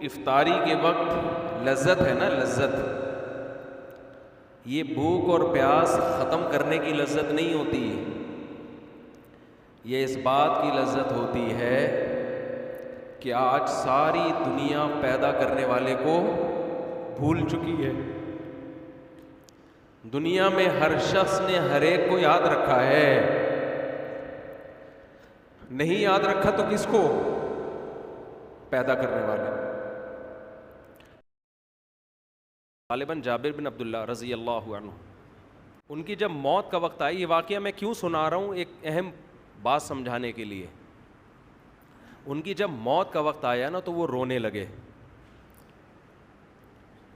افطاری کے وقت لذت ہے نا، لذت، یہ بھوک اور پیاس ختم کرنے کی لذت نہیں ہوتی، یہ اس بات کی لذت ہوتی ہے کہ آج ساری دنیا پیدا کرنے والے کو بھول چکی ہے۔ دنیا میں ہر شخص نے ہر ایک کو یاد رکھا ہے، نہیں یاد رکھا تو کس کو؟ پیدا کرنے والے۔ غالباً جابر بن عبداللہ رضی اللہ عنہ، ان کی جب موت کا وقت آئی، یہ واقعہ میں کیوں سنا رہا ہوں؟ ایک اہم بات سمجھانے کے لیے۔ ان کی جب موت کا وقت آیا نا تو وہ رونے لگے۔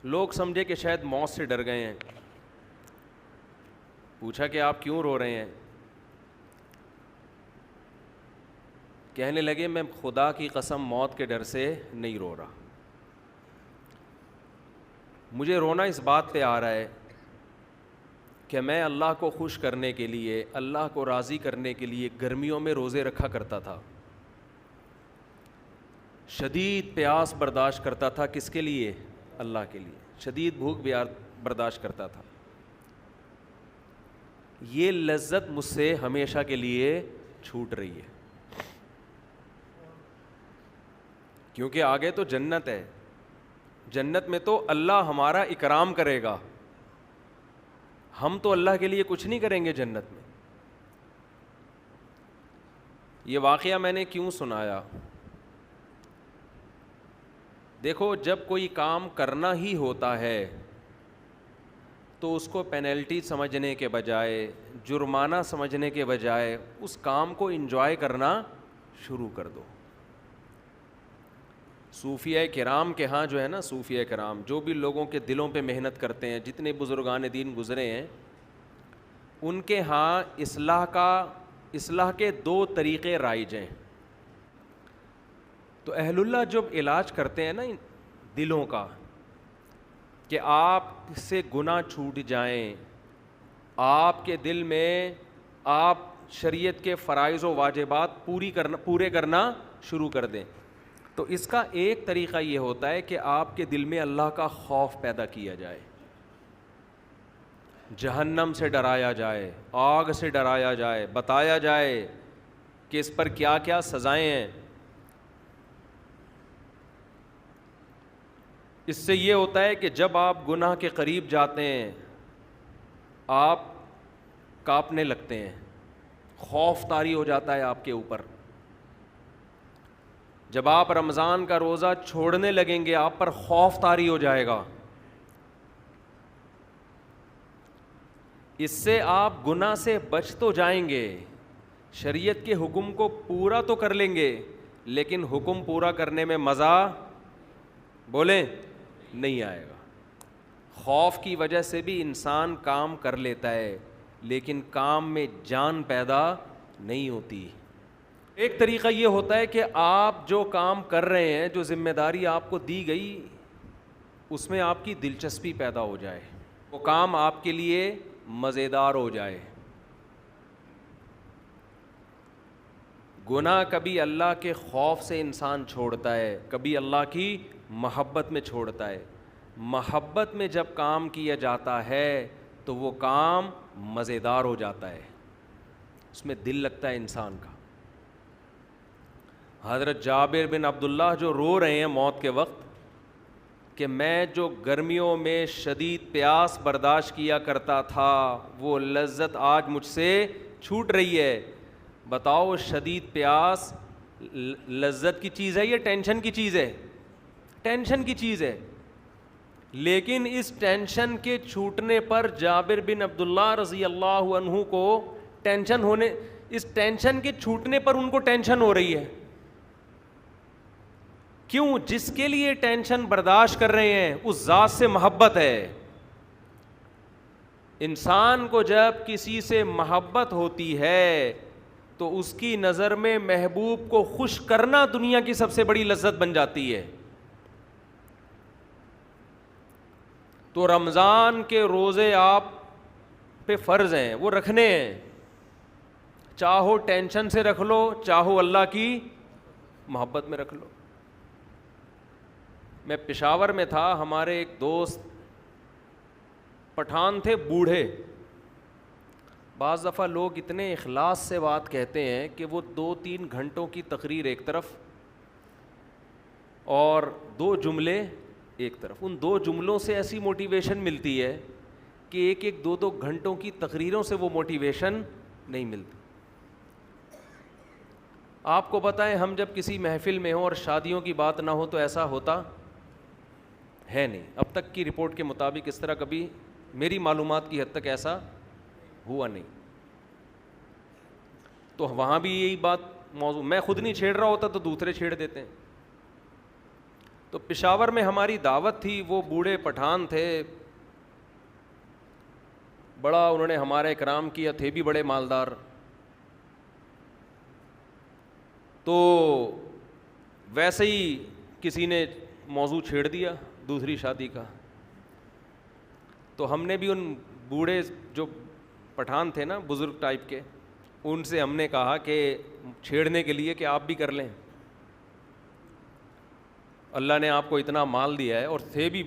لوگ سمجھے کہ شاید موت سے ڈر گئے ہیں، پوچھا کہ آپ کیوں رو رہے ہیں؟ کہنے لگے میں خدا کی قسم موت کے ڈر سے نہیں رو رہا، مجھے رونا اس بات پہ آ رہا ہے کہ میں اللہ کو خوش کرنے کے لیے، اللہ کو راضی کرنے کے لیے گرمیوں میں روزے رکھا کرتا تھا، شدید پیاس برداشت کرتا تھا، کس کے لیے؟ اللہ کے لیے، شدید بھوک برداشت کرتا تھا۔ یہ لذت مجھ سے ہمیشہ کے لیے چھوٹ رہی ہے، کیونکہ آگے تو جنت ہے، جنت میں تو اللہ ہمارا اکرام کرے گا، ہم تو اللہ کے لیے کچھ نہیں کریں گے جنت میں۔ یہ واقعہ میں نے کیوں سنایا؟ دیکھو، جب کوئی کام کرنا ہی ہوتا ہے تو اس کو پینلٹی سمجھنے کے بجائے، جرمانہ سمجھنے کے بجائے، اس کام کو انجوائے کرنا شروع کر دو۔ صوفیہ کرام کے ہاں جو ہے نا، صوفیہ کرام جو بھی لوگوں کے دلوں پہ محنت کرتے ہیں، جتنے بزرگان دین گزرے ہیں، ان کے ہاں اصلاح کے 2 طریقے رائج ہیں۔ تو اہل اللہ جب علاج کرتے ہیں نا دلوں کا، کہ آپ سے گناہ چھوٹ جائیں، آپ کے دل میں آپ شریعت کے فرائض و واجبات پورے کرنا شروع کر دیں، تو اس کا ایک طریقہ یہ ہوتا ہے کہ آپ کے دل میں اللہ کا خوف پیدا کیا جائے، جہنم سے ڈرایا جائے، آگ سے ڈرایا جائے، بتایا جائے کہ اس پر کیا کیا سزائیں ہیں۔ اس سے یہ ہوتا ہے کہ جب آپ گناہ کے قریب جاتے ہیں آپ کانپنے لگتے ہیں، خوف طاری ہو جاتا ہے آپ کے اوپر۔ جب آپ رمضان کا روزہ چھوڑنے لگیں گے آپ پر خوف طاری ہو جائے گا، اس سے آپ گناہ سے بچ تو جائیں گے، شریعت کے حکم کو پورا تو کر لیں گے، لیکن حکم پورا کرنے میں مزہ بولیں نہیں آئے گا۔ خوف کی وجہ سے بھی انسان کام کر لیتا ہے، لیکن کام میں جان پیدا نہیں ہوتی۔ ایک طریقہ یہ ہوتا ہے کہ آپ جو کام کر رہے ہیں، جو ذمہ داری آپ کو دی گئی، اس میں آپ کی دلچسپی پیدا ہو جائے، وہ کام آپ کے لیے مزیدار ہو جائے۔ گناہ کبھی اللہ کے خوف سے انسان چھوڑتا ہے، کبھی اللہ کی محبت میں چھوڑتا ہے۔ محبت میں جب کام کیا جاتا ہے تو وہ کام مزیدار ہو جاتا ہے، اس میں دل لگتا ہے انسان کا۔ حضرت جابر بن عبداللہ جو رو رہے ہیں موت کے وقت کہ میں جو گرمیوں میں شدید پیاس برداشت کیا کرتا تھا، وہ لذت آج مجھ سے چھوٹ رہی ہے۔ بتاؤ، شدید پیاس لذت کی چیز ہے یا ٹینشن کی چیز ہے؟ ٹینشن کی چیز ہے۔ لیکن اس ٹینشن کے چھوٹنے پر جابر بن عبداللہ رضی اللہ عنہ کو اس ٹینشن کے چھوٹنے پر ان کو ٹینشن ہو رہی ہے۔ کیوں؟ جس کے لیے ٹینشن برداشت کر رہے ہیں اس ذات سے محبت ہے۔ انسان کو جب کسی سے محبت ہوتی ہے تو اس کی نظر میں محبوب کو خوش کرنا دنیا کی سب سے بڑی لذت بن جاتی ہے۔ تو رمضان کے روزے آپ پہ فرض ہیں، وہ رکھنے ہیں، چاہو ٹینشن سے رکھ لو، چاہو اللہ کی محبت میں رکھ لو۔ میں پشاور میں تھا, ہمارے ایک دوست پٹھان تھے, بوڑھے. بعض دفعہ لوگ اتنے اخلاص سے بات کہتے ہیں کہ وہ 2-3 گھنٹوں کی تقریر ایک طرف اور 2 جملے ایک طرف, ان 2 جملوں سے ایسی موٹیویشن ملتی ہے کہ 1-2 گھنٹوں کی تقریروں سے وہ موٹیویشن نہیں ملتی. آپ کو بتائیں, ہم جب کسی محفل میں ہوں اور شادیوں کی بات نہ ہو تو ایسا ہوتا ہے نہیں. اب تک کی رپورٹ کے مطابق اس طرح کبھی میری معلومات کی حد تک ایسا ہوا نہیں. تو وہاں بھی یہی بات موضوع, میں خود نہیں چھیڑ رہا ہوتا تو دوسرے چھیڑ دیتے ہیں. تو پشاور میں ہماری دعوت تھی, وہ بوڑھے پٹھان تھے, بڑا انہوں نے ہمارا اکرام کیا, تھے بھی بڑے مالدار. تو ویسے ہی کسی نے موضوع چھیڑ دیا دوسری شادی کا. تو ہم نے بھی ان بوڑھے جو پٹھان تھے نا, بزرگ ٹائپ کے, ان سے ہم نے کہا کہ چھیڑنے کے لیے کہ آپ بھی کر لیں, اللہ نے آپ کو اتنا مال دیا ہے, اور تھے بھی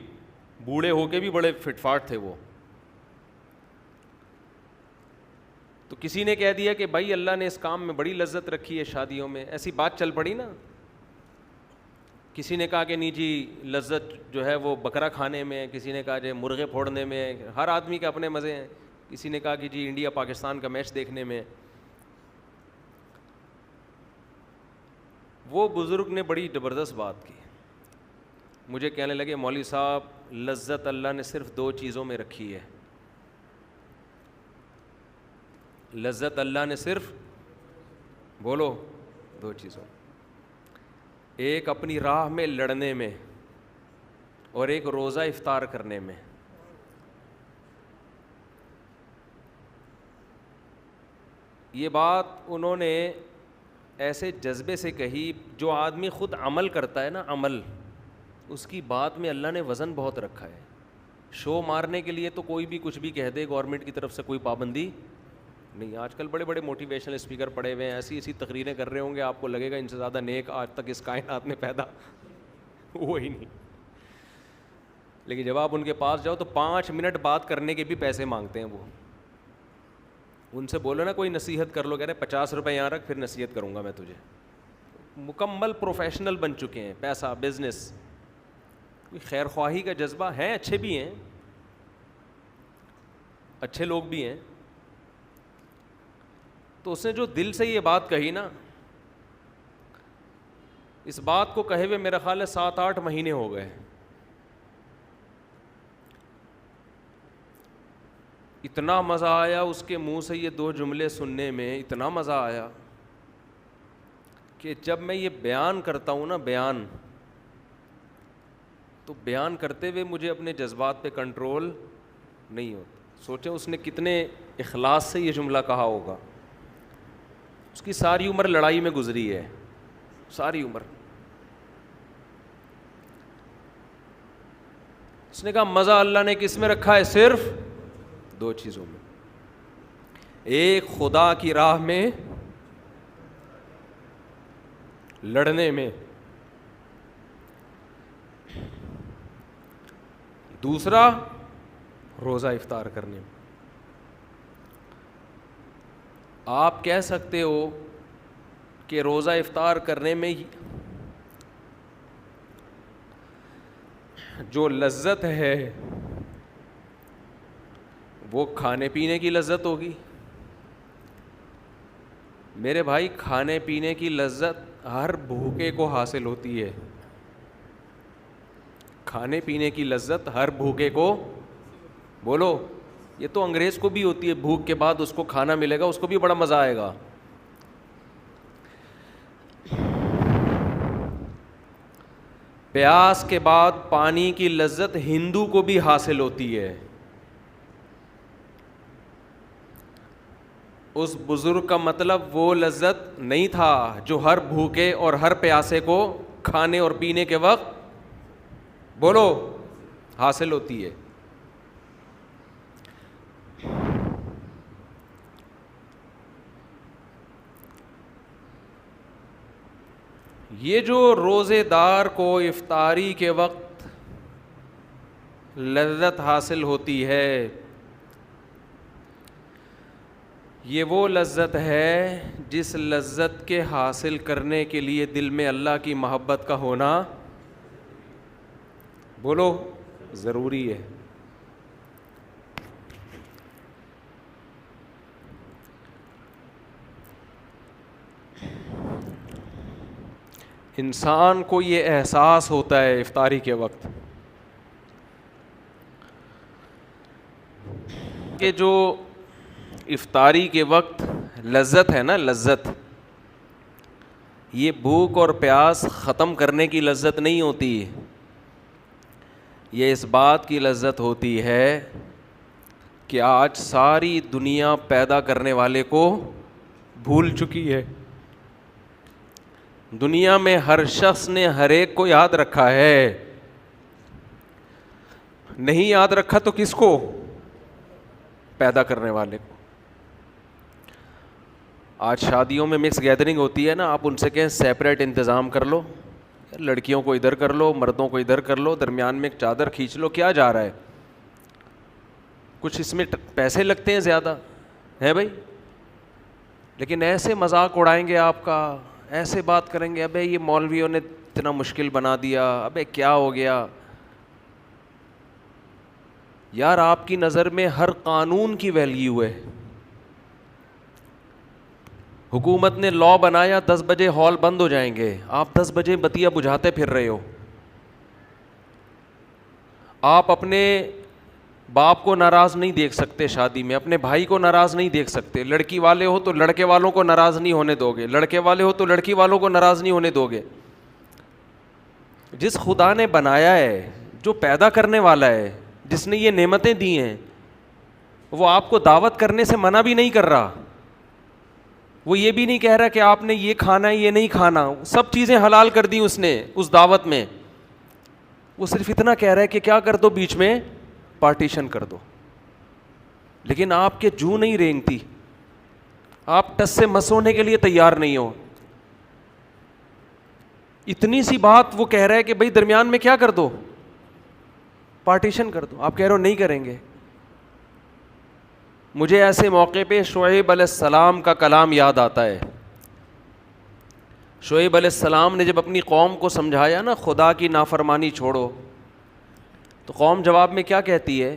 بوڑھے ہو کے بھی بڑے فٹ فاٹ تھے وہ. تو کسی نے کہہ دیا کہ بھائی اللہ نے اس کام میں بڑی لذت رکھی ہے شادیوں میں, ایسی بات چل پڑی نا. کسی نے کہا کہ نہیں جی لذت جو ہے وہ بکرا کھانے میں, کسی نے کہا جی مرغے پھوڑنے میں, ہر آدمی کے اپنے مزے ہیں. کسی نے کہا کہ جی انڈیا پاکستان کا میچ دیکھنے میں. وہ بزرگ نے بڑی زبردست بات کی, مجھے کہنے لگے مولوی صاحب لذت اللہ نے صرف 2 چیزوں میں رکھی ہے. لذت اللہ نے صرف, بولو, 2 چیزوں, ایک اپنی راہ میں لڑنے میں اور ایک روزہ افطار کرنے میں. یہ بات انہوں نے ایسے جذبے سے کہی, جو آدمی خود عمل کرتا ہے نا, عمل, اس کی بات میں اللہ نے وزن بہت رکھا ہے. شو مارنے کے لیے تو کوئی بھی کچھ بھی کہہ دے, گورنمنٹ کی طرف سے کوئی پابندی نہیں. آج کل بڑے بڑے موٹیویشنل اسپیکر پڑے ہوئے ہیں, ایسی تقریریں کر رہے ہوں گے, آپ کو لگے گا ان سے زیادہ نیک آج تک اس کائنات میں پیدا ہوا ہی نہیں. لیکن جب آپ ان کے پاس جاؤ تو 5 منٹ بات کرنے کے بھی پیسے مانگتے ہیں وہ. ان سے بولو نا کوئی نصیحت کر لو, کہہ رہے 50 روپے یہاں رکھ, پھر نصیحت کروں گا میں تجھے. مکمل پروفیشنل بن چکے ہیں, پیسہ, بزنس, کوئی خیر خواہی کا جذبہ ہے, اچھے بھی ہیں, اچھے لوگ بھی ہیں. تو اس نے جو دل سے یہ بات کہی نا, اس بات کو کہے ہوئے میرا خیال ہے 7-8 مہینے ہو گئے. اتنا مزہ آیا اس کے منہ سے یہ 2 جملے سننے میں, اتنا مزہ آیا کہ جب میں یہ بیان کرتا ہوں نا, تو بیان کرتے ہوئے مجھے اپنے جذبات پہ کنٹرول نہیں ہوتا. سوچیں اس نے کتنے اخلاص سے یہ جملہ کہا ہوگا. اس کی ساری عمر لڑائی میں گزری ہے, ساری عمر. اس نے کہا مزہ اللہ نے کس میں رکھا ہے, صرف 2 چیزوں میں. ایک خدا کی راہ میں لڑنے میں, دوسرا روزہ افطار کرنے میں. آپ کہہ سکتے ہو کہ روزہ افطار کرنے میں جو لذت ہے وہ کھانے پینے کی لذت ہوگی. میرے بھائی کھانے پینے کی لذت ہر بھوکے کو حاصل ہوتی ہے. کھانے پینے کی لذت ہر بھوکے کو, بولو, یہ تو انگریز کو بھی ہوتی ہے, بھوک کے بعد اس کو کھانا ملے گا, اس کو بھی بڑا مزہ آئے گا. پیاس کے بعد پانی کی لذت ہندو کو بھی حاصل ہوتی ہے. اس بزرگ کا مطلب وہ لذت نہیں تھا جو ہر بھوکے اور ہر پیاسے کو کھانے اور پینے کے وقت, بولو, حاصل ہوتی ہے. یہ جو روزے دار کو افطاری کے وقت لذت حاصل ہوتی ہے. یہ وہ لذت ہے جس لذت کے حاصل کرنے کے لیے دل میں اللہ کی محبت کا ہونا بولو ضروری ہے. انسان کو یہ احساس ہوتا ہے افطاری کے وقت کہ جو افطاری کے وقت لذت ہے نا، لذت یہ بھوک اور پیاس ختم کرنے کی لذت نہیں ہوتی، یہ اس بات کی لذت ہوتی ہے کہ آج ساری دنیا پیدا کرنے والے کو بھول چکی ہے. دنیا میں ہر شخص نے ہر ایک کو یاد رکھا ہے، نہیں یاد رکھا تو کس کو؟ پیدا کرنے والے کو. آج شادیوں میں مکس گیدرنگ ہوتی ہے نا، آپ ان سے کہیں سیپریٹ انتظام کر لو، لڑکیوں کو ادھر کر لو، مردوں کو ادھر کر لو، درمیان میں ایک چادر کھینچ لو. کیا جا رہا ہے؟ کچھ اس میں پیسے لگتے ہیں زیادہ ہے بھائی، لیکن ایسے مذاق اڑائیں گے آپ کا، ایسے بات کریں گے، ابے یہ مولویوں نے اتنا مشکل بنا دیا، ابے کیا ہو گیا. یار آپ کی نظر میں ہر قانون کی ویلیو ہے. حکومت نے لا بنایا 10 بجے ہال بند ہو جائیں گے، آپ 10 بجے بتیا بجھاتے پھر رہے ہو. آپ اپنے باپ کو ناراض نہیں دیکھ سکتے شادی میں، اپنے بھائی کو ناراض نہیں دیکھ سکتے. لڑکی والے ہو تو لڑکے والوں کو ناراض نہیں ہونے دو گے، لڑکے والے ہو تو لڑکی والوں کو ناراض نہیں ہونے دو گے. جس خدا نے بنایا ہے، جو پیدا کرنے والا ہے، جس نے یہ نعمتیں دی ہیں، وہ آپ کو دعوت کرنے سے منع بھی نہیں کر رہا. وہ یہ بھی نہیں کہہ رہا کہ آپ نے یہ کھانا ہے یہ نہیں کھانا، سب چیزیں حلال کر دی اس نے اس دعوت میں. وہ صرف اتنا کہہ رہا ہے کہ کیا کر دو، بیچ میں پارٹیشن کر دو. لیکن آپ کے جو نہیں رینگتی، آپ ٹس سے مس ہونے کے لیے تیار نہیں ہو. اتنی سی بات وہ کہہ رہا ہے کہ بھائی درمیان میں کیا کر دو، پارٹیشن کر دو. آپ کہہ رہے ہو نہیں کریں گے. مجھے ایسے موقع پہ شعیب علیہ السلام کا کلام یاد آتا ہے. شعیب علیہ السلام نے جب اپنی قوم کو سمجھایا نا خدا کی نافرمانی چھوڑو، تو قوم جواب میں کیا کہتی ہے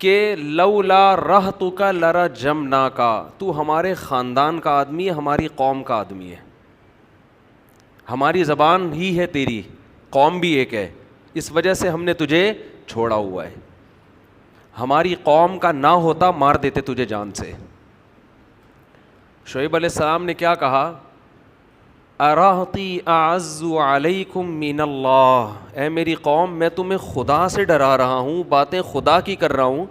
کہ لولا رہتک لرجمناک، تو ہمارے خاندان کا آدمی ہے، ہماری قوم کا آدمی ہے، ہماری زبان ہی ہے تیری، قوم بھی ایک ہے، اس وجہ سے ہم نے تجھے چھوڑا ہوا ہے. ہماری قوم کا نہ ہوتا مار دیتے تجھے جان سے. شعیب علیہ السلام نے کیا کہا؟ ارہتی اعز علیکم من اللہ، اے میری قوم میں تمہیں خدا سے ڈرا رہا ہوں، باتیں خدا کی کر رہا ہوں.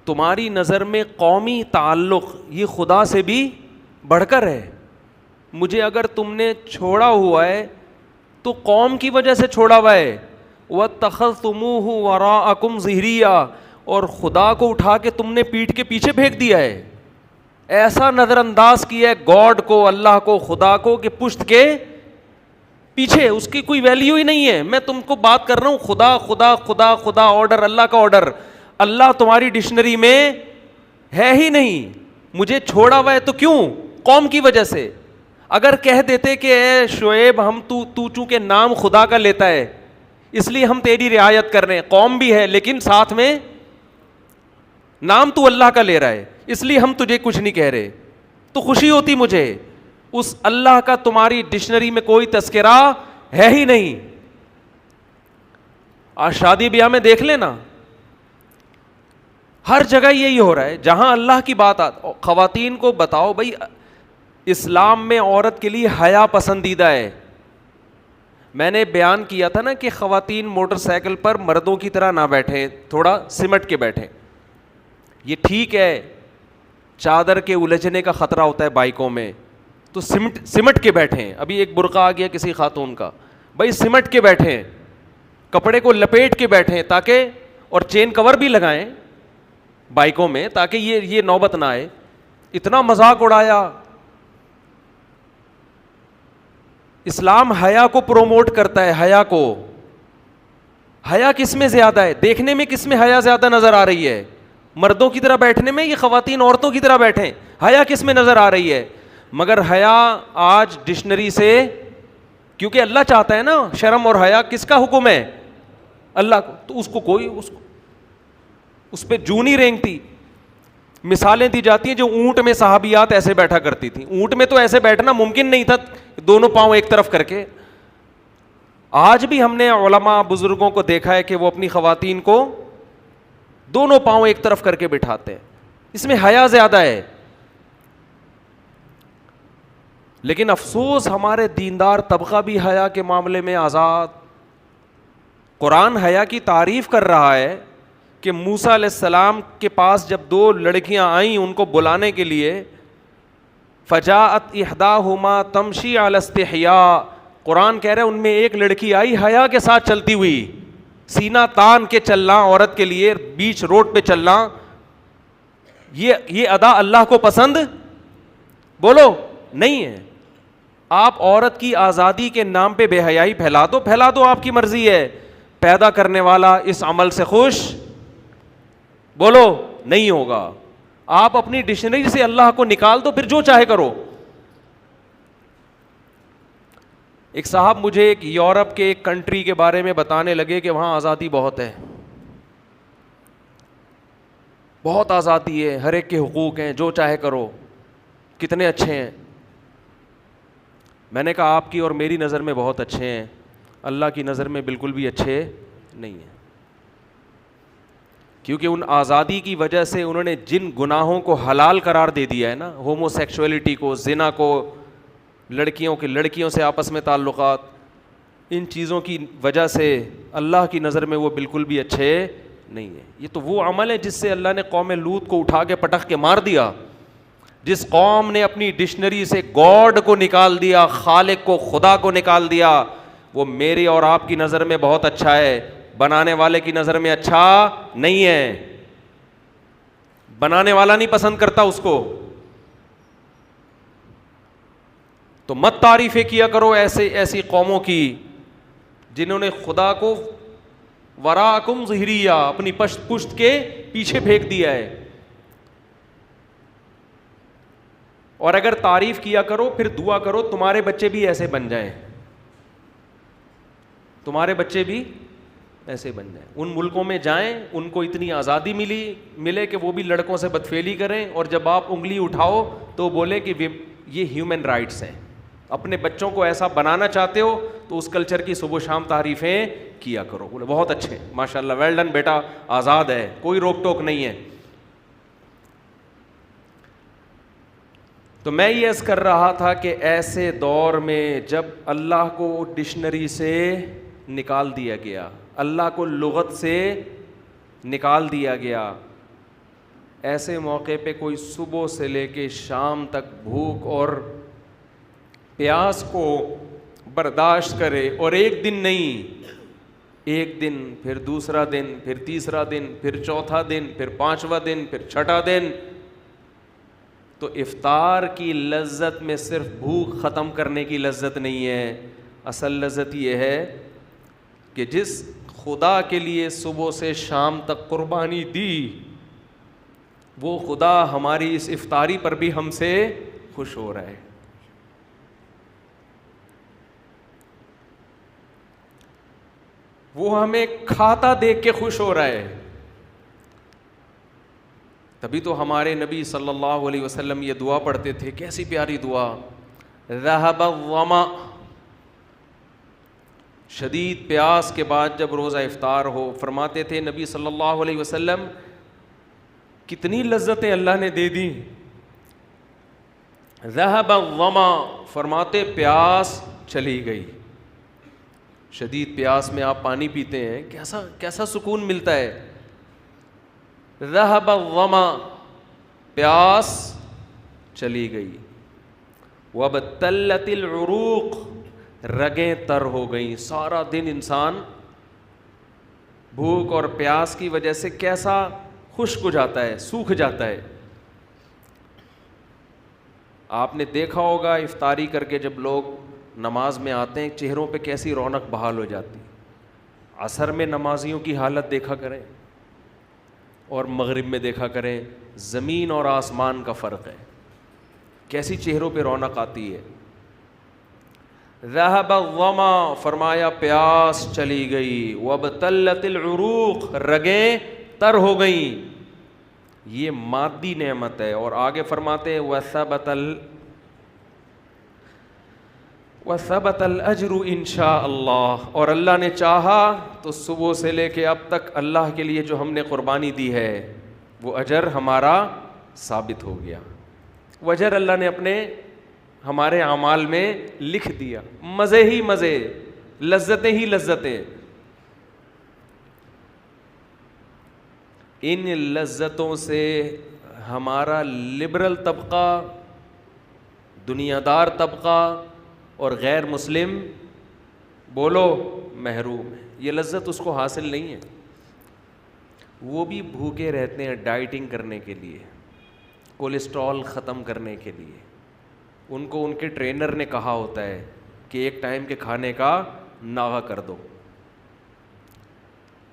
تمہاری نظر میں قومی تعلق یہ خدا سے بھی بڑھ کر ہے. مجھے اگر تم نے چھوڑا ہوا ہے تو قوم کی وجہ سے چھوڑا ہوا ہے. وَاتَّخَذْتُمُوهُ وَرَاءَكُمْ ظِهْرِيًّا، اور خدا کو اٹھا کے تم نے پیٹھ کے پیچھے پھینک دیا ہے. ایسا نظر انداز کیا ہے گاڈ کو، اللہ کو، خدا کو، کہ پشت کے پیچھے اس کی کوئی ویلیو ہی نہیں ہے. میں تم کو بات کر رہا ہوں خدا خدا خدا خدا، آرڈر اللہ کا آرڈر. اللہ تمہاری ڈکشنری میں ہے ہی نہیں. مجھے چھوڑا ہوا ہے تو کیوں؟ قوم کی وجہ سے. اگر کہہ دیتے کہ اے شعیب ہم تو چونکہ نام خدا کا لیتا ہے اس لیے ہم تیری رعایت کر رہے ہیں، قوم بھی ہے لیکن ساتھ میں نام تو اللہ کا لے رہا ہے اس لیے ہم تجھے کچھ نہیں کہہ رہے، تو خوشی ہوتی مجھے. اس اللہ کا تمہاری ڈکشنری میں کوئی تذکرہ ہے ہی نہیں. آج شادی بیاہ میں دیکھ لینا، ہر جگہ یہی ہو رہا ہے. جہاں اللہ کی بات خواتین کو بتاؤ بھائی اسلام میں عورت کے لیے حیا پسندیدہ ہے. میں نے بیان کیا تھا نا کہ خواتین موٹر سائیکل پر مردوں کی طرح نہ بیٹھیں، تھوڑا سمٹ کے بیٹھیں. یہ ٹھیک ہے چادر کے الجھنے کا خطرہ ہوتا ہے بائکوں میں، تو سمٹ کے بیٹھیں. ابھی ایک برقع آ گیا کسی خاتون کا، بھائی سمٹ کے بیٹھیں، کپڑے کو لپیٹ کے بیٹھیں تاکہ، اور چین کور بھی لگائیں بائکوں میں تاکہ یہ نوبت نہ آئے. اتنا مذاق اڑایا. اسلام حیا کو پروموٹ کرتا ہے، حیا کو. حیا کس میں زیادہ ہے؟ دیکھنے میں کس میں حیا زیادہ نظر آ رہی ہے؟ مردوں کی طرح بیٹھنے میں، یہ خواتین عورتوں کی طرح بیٹھیں، حیا کس میں نظر آ رہی ہے؟ مگر حیا آج ڈکشنری سے، کیونکہ اللہ چاہتا ہے نا، شرم اور حیا کس کا حکم ہے؟ اللہ کو. تو اس کو کوئی اس پہ جو نہیں رینگتی. مثالیں دی جاتی ہیں جو اونٹ میں صحابیات ایسے بیٹھا کرتی تھیں. اونٹ میں تو ایسے بیٹھنا ممکن نہیں تھا، دونوں پاؤں ایک طرف کر کے. آج بھی ہم نے علماء بزرگوں کو دیکھا ہے کہ وہ اپنی خواتین کو دونوں پاؤں ایک طرف کر کے بٹھاتے ہیں. اس میں حیا زیادہ ہے. لیکن افسوس ہمارے دیندار طبقہ بھی حیا کے معاملے میں آزاد. قرآن حیا کی تعریف کر رہا ہے کہ موسیٰ علیہ السلام کے پاس جب 2 لڑکیاں آئیں ان کو بلانے کے لیے، فجاءت احداہما تمشی علی استحیاء، قرآن کہہ رہا ہے ان میں ایک لڑکی آئی حیا کے ساتھ چلتی ہوئی. سینہ تان کے چلنا عورت کے لیے، بیچ روڈ پہ چلنا، یہ ادا اللہ کو پسند بولو نہیں ہے. آپ عورت کی آزادی کے نام پہ بے حیائی پھیلا دو، آپ کی مرضی ہے. پیدا کرنے والا اس عمل سے خوش بولو نہیں ہوگا. آپ اپنی ڈکشنری سے اللہ کو نکال دو، پھر جو چاہے کرو. ایک صاحب مجھے ایک یورپ کے ایک کنٹری کے بارے میں بتانے لگے کہ وہاں آزادی بہت ہے، بہت آزادی ہے، ہر ایک کے حقوق ہیں، جو چاہے کرو، کتنے اچھے ہیں. میں نے کہا آپ کی اور میری نظر میں بہت اچھے ہیں، اللہ کی نظر میں بالکل بھی اچھے نہیں ہیں. کیونکہ ان آزادی کی وجہ سے انہوں نے جن گناہوں کو حلال قرار دے دیا ہے نا، ہومو سیکشولیٹی کو، زنا کو، لڑکیوں سے آپس میں تعلقات، ان چیزوں کی وجہ سے اللہ کی نظر میں وہ بالکل بھی اچھے نہیں ہیں. یہ تو وہ عمل ہے جس سے اللہ نے قوم لوط کو اٹھا کے پٹخ کے مار دیا. جس قوم نے اپنی ڈکشنری سے گاڈ کو نکال دیا، خالق کو، خدا کو نکال دیا، وہ میری اور آپ کی نظر میں بہت اچھا ہے، بنانے والے کی نظر میں اچھا نہیں ہے. بنانے والا نہیں پسند کرتا اس کو. تو مت تعریفیں کیا کرو ایسی قوموں کی جنہوں نے خدا کو وراکم ظہریہ، اپنی پشت کے پیچھے پھینک دیا ہے. اور اگر تعریف کیا کرو پھر دعا کرو تمہارے بچے بھی ایسے بن جائیں، تمہارے بچے بھی ایسے بن جائیں. ان ملکوں میں جائیں، ان کو اتنی آزادی ملے کہ وہ بھی لڑکوں سے بدفعلی کریں، اور جب آپ انگلی اٹھاؤ تو بولے کہ یہ ہیومن رائٹس ہیں. اپنے بچوں کو ایسا بنانا چاہتے ہو تو اس کلچر کی صبح و شام تعریفیں کیا کرو. بولے بہت اچھے، ماشاء اللہ، ویل ڈن بیٹا، آزاد ہے، کوئی روک ٹوک نہیں ہے. تو میں یہ عرض کر رہا تھا کہ ایسے دور میں جب اللہ کو ڈکشنری سے نکال دیا گیا، اللہ کو لغت سے نکال دیا گیا، ایسے موقع پہ کوئی صبح سے لے کے شام تک بھوک اور پیاس کو برداشت کرے، اور ایک دن نہیں، ایک دن، پھر دوسرا دن، پھر تیسرا دن، پھر چوتھا دن، پھر 5واں دن، پھر 6واں دن، تو افطار کی لذت میں صرف بھوک ختم کرنے کی لذت نہیں ہے. اصل لذت یہ ہے کہ جس خدا کے لیے صبح سے شام تک قربانی دی، وہ خدا ہماری اس افطاری پر بھی ہم سے خوش ہو رہا ہے. وہ ہمیں کھاتا دیکھ کے خوش ہو رہا ہے. تبھی تو ہمارے نبی صلی اللہ علیہ وسلم یہ دعا پڑھتے تھے، کیسی پیاری دعا، ذہب الظما، شدید پیاس کے بعد جب روزہ افطار ہو، فرماتے تھے نبی صلی اللہ علیہ وسلم کتنی لذتیں اللہ نے دے دی. ذہب الظما، فرماتے پیاس چلی گئی. شدید پیاس میں آپ پانی پیتے ہیں، کیسا سکون ملتا ہے. ذہب الظما، پیاس چلی گئی. وابتلت العروق، رگیں تر ہو گئیں. سارا دن انسان بھوک اور پیاس کی وجہ سے کیسا خشک ہو جاتا ہے، سوکھ جاتا ہے. آپ نے دیکھا ہوگا افطاری کر کے جب لوگ نماز میں آتے ہیں چہروں پہ کیسی رونق بحال ہو جاتی. عصر میں نمازیوں کی حالت دیکھا کریں اور مغرب میں دیکھا کریں، زمین اور آسمان کا فرق ہے، کیسی چہروں پہ رونق آتی ہے۔ ذہب الظما، فرمایا پیاس چلی گئی، وابتلت العروق، رگیں تر ہو گئیں، یہ مادی نعمت ہے۔ اور آگے فرماتے ہیں وثبت الاجر ان شاء اللہ، اور اللہ نے چاہا تو صبح سے لے کے اب تک اللہ کے لیے جو ہم نے قربانی دی ہے وہ اجر ہمارا ثابت ہو گیا، وہ اجر اللہ نے اپنے ہمارے اعمال میں لکھ دیا۔ مزے ہی مزے، لذتیں ہی لذتیں، ان لذتوں سے ہمارا لبرل طبقہ، دنیا دار طبقہ اور غیر مسلم بولو محروم ہے، یہ لذت اس کو حاصل نہیں ہے۔ وہ بھی بھوکے رہتے ہیں ڈائٹنگ کرنے کے لیے، کولیسٹرول ختم کرنے کے لیے، ان کو ان کے ٹرینر نے کہا ہوتا ہے کہ ایک ٹائم کے کھانے کا ناغہ کر دو۔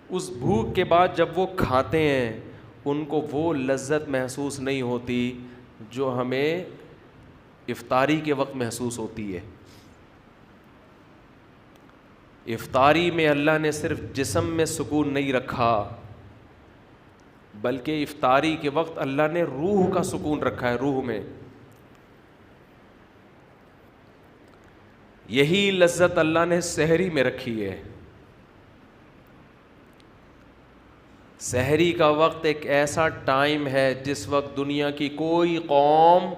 اس بھوک کے بعد جب وہ کھاتے ہیں ان کو وہ لذت محسوس نہیں ہوتی جو ہمیں افطاری کے وقت محسوس ہوتی ہے۔ افطاری میں اللہ نے صرف جسم میں سکون نہیں رکھا، بلکہ افطاری کے وقت اللہ نے روح کا سکون رکھا ہے، روح میں۔ یہی لذت اللہ نے سحری میں رکھی ہے۔ سحری کا وقت ایک ایسا ٹائم ہے جس وقت دنیا کی کوئی قوم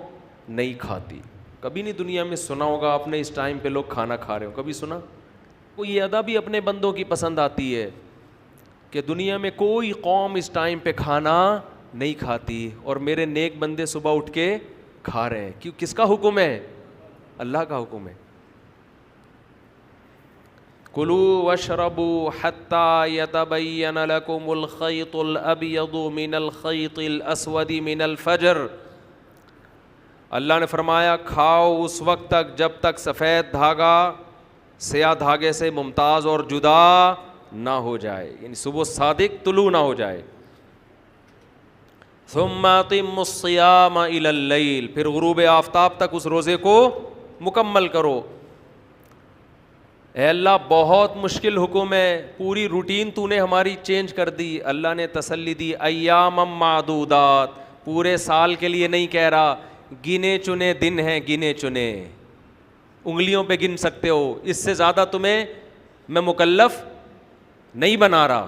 نہیں کھاتی۔ کبھی نہیں دنیا میں سنا ہوگا آپ نے اس ٹائم پہ لوگ کھانا کھا رہے ہو، کبھی سنا؟ وہ یہ ادا بھی اپنے بندوں کی پسند آتی ہے کہ دنیا میں کوئی قوم اس ٹائم پہ کھانا نہیں کھاتی اور میرے نیک بندے صبح اٹھ کے کھا رہے ہیں۔ کیوں؟ کس کا حکم ہے؟ اللہ کا حکم ہے۔ کلوا واشربوا حتى يتبين لكم الخيط الابيض من الخيط الاسود من الفجر، اللہ نے فرمایا کھاؤ اس وقت تک جب تک سفید دھاگا سیاہ دھاگے سے ممتاز اور جدا نہ ہو جائے، یعنی صبح صادق طلوع نہ ہو جائے۔ ثم اتموا الصيام الى الليل، پھر غروب آفتاب تک اس روزے کو مکمل کرو۔ اے اللہ بہت مشکل حکم ہے، پوری روٹین تو نے ہماری چینج کر دی۔ اللہ نے تسلی دی، ایام معدودات، پورے سال کے لیے نہیں کہہ رہا، گنے چنے دن ہیں، گنے چنے، انگلیوں پہ گن سکتے ہو، اس سے زیادہ تمہیں میں مکلف نہیں بنا رہا۔